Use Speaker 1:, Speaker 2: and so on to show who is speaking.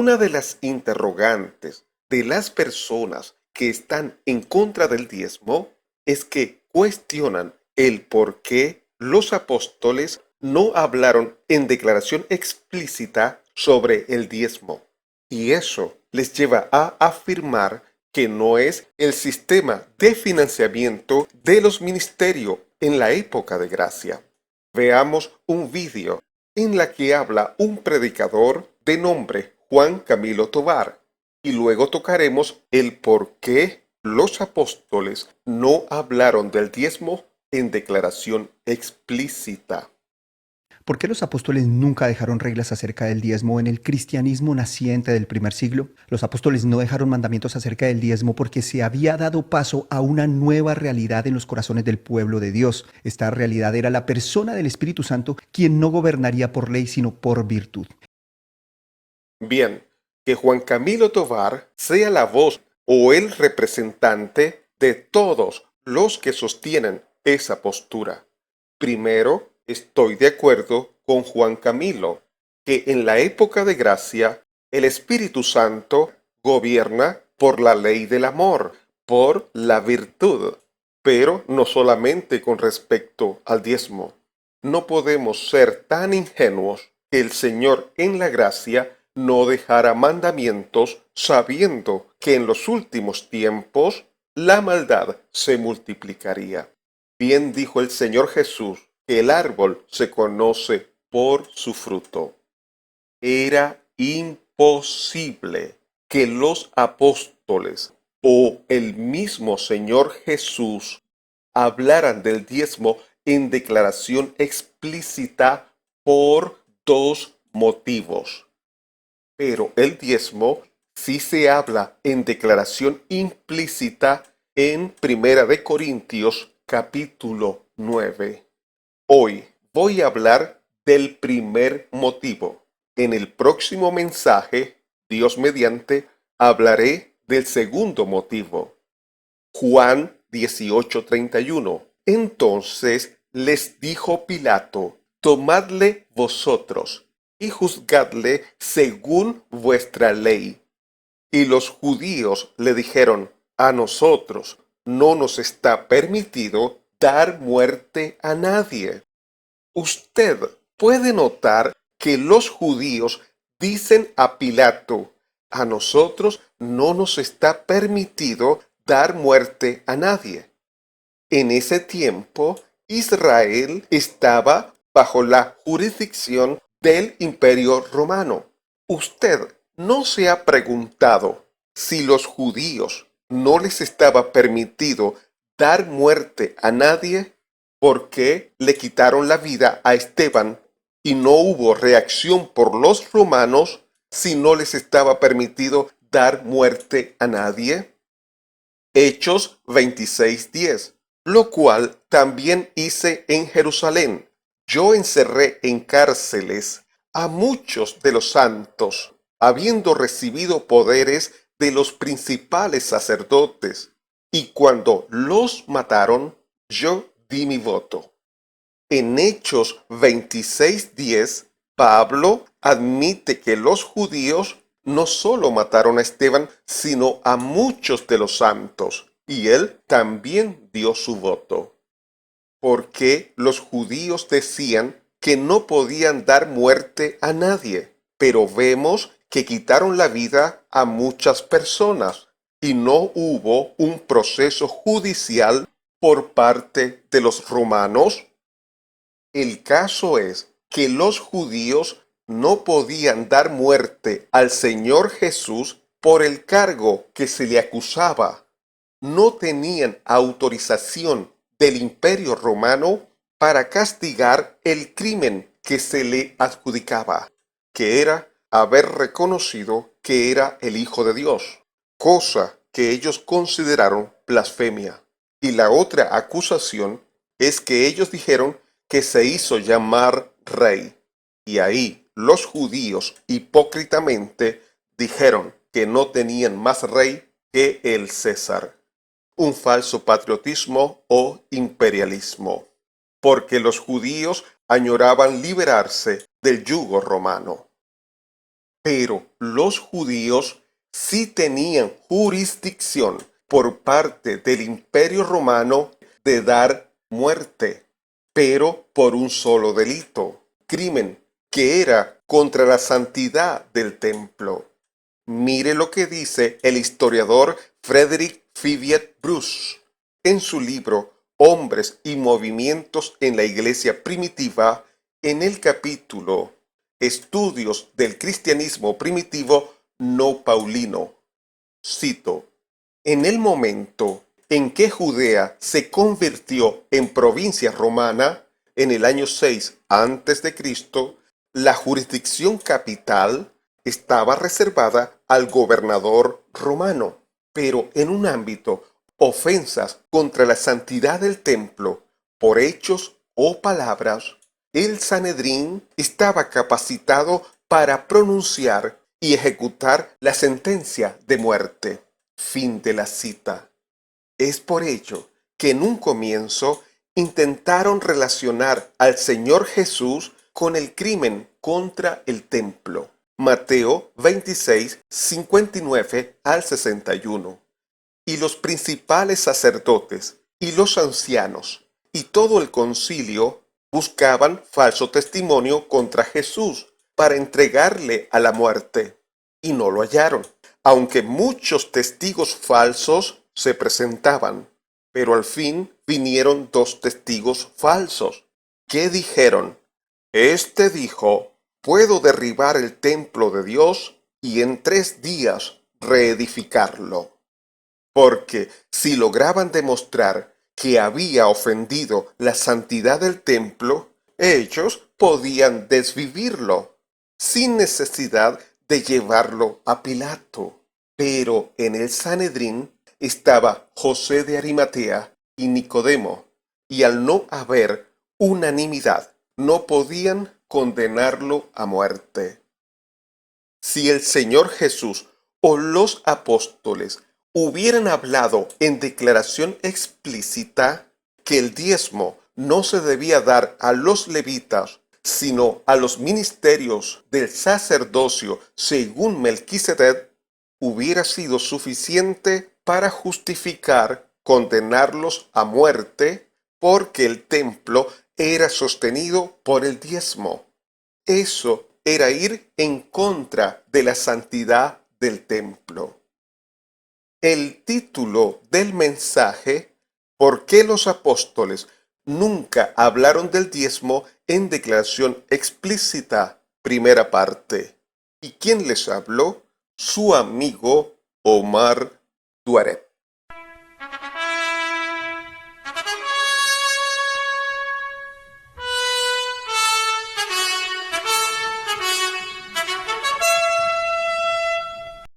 Speaker 1: Una de las interrogantes de las personas que están en contra del diezmo es que cuestionan el por qué los apóstoles no hablaron en declaración explícita sobre el diezmo. Y eso les lleva a afirmar que no es el sistema de financiamiento de los ministerios en la época de gracia. Veamos un vídeo en la que habla un predicador de nombre Juan Camilo Tovar y luego tocaremos el por qué los apóstoles no hablaron del diezmo en declaración explícita.
Speaker 2: ¿Por qué los apóstoles nunca dejaron reglas acerca del diezmo en el cristianismo naciente del primer siglo? Los apóstoles no dejaron mandamientos acerca del diezmo porque se había dado paso a una nueva realidad en los corazones del pueblo de Dios. Esta realidad era la persona del Espíritu Santo, quien no gobernaría por ley, sino por virtud.
Speaker 1: Bien, que Juan Camilo Tovar sea la voz o el representante de todos los que sostienen esa postura. Primero, estoy de acuerdo con Juan Camilo, que en la época de gracia el Espíritu Santo gobierna por la ley del amor, por la virtud, pero no solamente con respecto al diezmo. No podemos ser tan ingenuos que el Señor en la gracia no dejara mandamientos sabiendo que en los últimos tiempos la maldad se multiplicaría. Bien dijo el Señor Jesús que el árbol se conoce por su fruto. Era imposible que los apóstoles o el mismo Señor Jesús hablaran del diezmo en declaración explícita por dos motivos. Pero el diezmo sí se habla en declaración implícita en Primera de Corintios capítulo 9. Hoy voy a hablar del primer motivo. En el próximo mensaje, Dios mediante, hablaré del segundo motivo. Juan 18:31. Entonces les dijo Pilato: tomadle vosotros y juzgadle según vuestra ley. Y los judíos le dijeron: a nosotros no nos está permitido dar muerte a nadie. Usted puede notar que los judíos dicen a Pilato: a nosotros no nos está permitido dar muerte a nadie. En ese tiempo, Israel estaba bajo la jurisdicción del Imperio Romano. Usted no se ha preguntado si los judíos no les estaba permitido dar muerte a nadie. ¿Por qué le quitaron la vida a Esteban y no hubo reacción por los romanos si no les estaba permitido dar muerte a nadie? Hechos 26:10. Lo cual también hice en Jerusalén. Yo encerré en cárceles a muchos de los santos, habiendo recibido poderes de los principales sacerdotes, y cuando los mataron, yo di mi voto. En Hechos 26:10, Pablo admite que los judíos no solo mataron a Esteban, sino a muchos de los santos, y él también dio su voto. Porque los judíos decían que no podían dar muerte a nadie, pero vemos que quitaron la vida a muchas personas y no hubo un proceso judicial por parte de los romanos. El caso es que los judíos no podían dar muerte al Señor Jesús por el cargo que se le acusaba. No tenían autorización del Imperio Romano para castigar el crimen que se le adjudicaba, que era haber reconocido que era el Hijo de Dios, cosa que ellos consideraron blasfemia. Y la otra acusación es que ellos dijeron que se hizo llamar rey. Y ahí los judíos hipócritamente dijeron que no tenían más rey que el César. Un falso patriotismo o imperialismo, porque los judíos añoraban liberarse del yugo romano. pero los judíos sí tenían jurisdicción por parte del Imperio Romano de dar muerte, pero por un solo delito, crimen que era contra la santidad del templo. Mire lo que dice el historiador Frederick Fiviet Bruce en su libro Hombres y movimientos en la Iglesia primitiva, en el capítulo Estudios del cristianismo primitivo no paulino. Cito: en el momento en que Judea se convirtió en provincia romana, en el año 6 a.C., la jurisdicción capital estaba reservada al gobernador romano, pero en un ámbito, ofensas contra la santidad del templo, por hechos o palabras, el Sanedrín estaba capacitado para pronunciar y ejecutar la sentencia de muerte. Fin de la cita. Es por ello que en un comienzo intentaron relacionar al Señor Jesús con el crimen contra el templo. Mateo 26, 59 al 61. Y los principales sacerdotes y los ancianos y todo el concilio buscaban falso testimonio contra Jesús para entregarle a la muerte, y no lo hallaron, aunque muchos testigos falsos se presentaban. Pero al fin vinieron dos testigos falsos, que dijeron: este dijo, puedo derribar el templo de Dios y en 3 días reedificarlo. Porque si lograban demostrar que había ofendido la santidad del templo, ellos podían desvivirlo, sin necesidad de llevarlo a Pilato. Pero en el Sanedrín estaba José de Arimatea y Nicodemo, y al no haber unanimidad, no podían condenarlo a muerte. Si el Señor Jesús o los apóstoles hubieran hablado en declaración explícita que el diezmo no se debía dar a los levitas, sino a los ministerios del sacerdocio según Melquisedec, hubiera sido suficiente para justificar condenarlos a muerte, porque el templo era sostenido por el diezmo. Eso era ir en contra de la santidad del templo. El título del mensaje: ¿por qué los apóstoles nunca hablaron del diezmo en declaración explícita? Primera parte. ¿Y quién les habló? Su amigo Omar Duareb.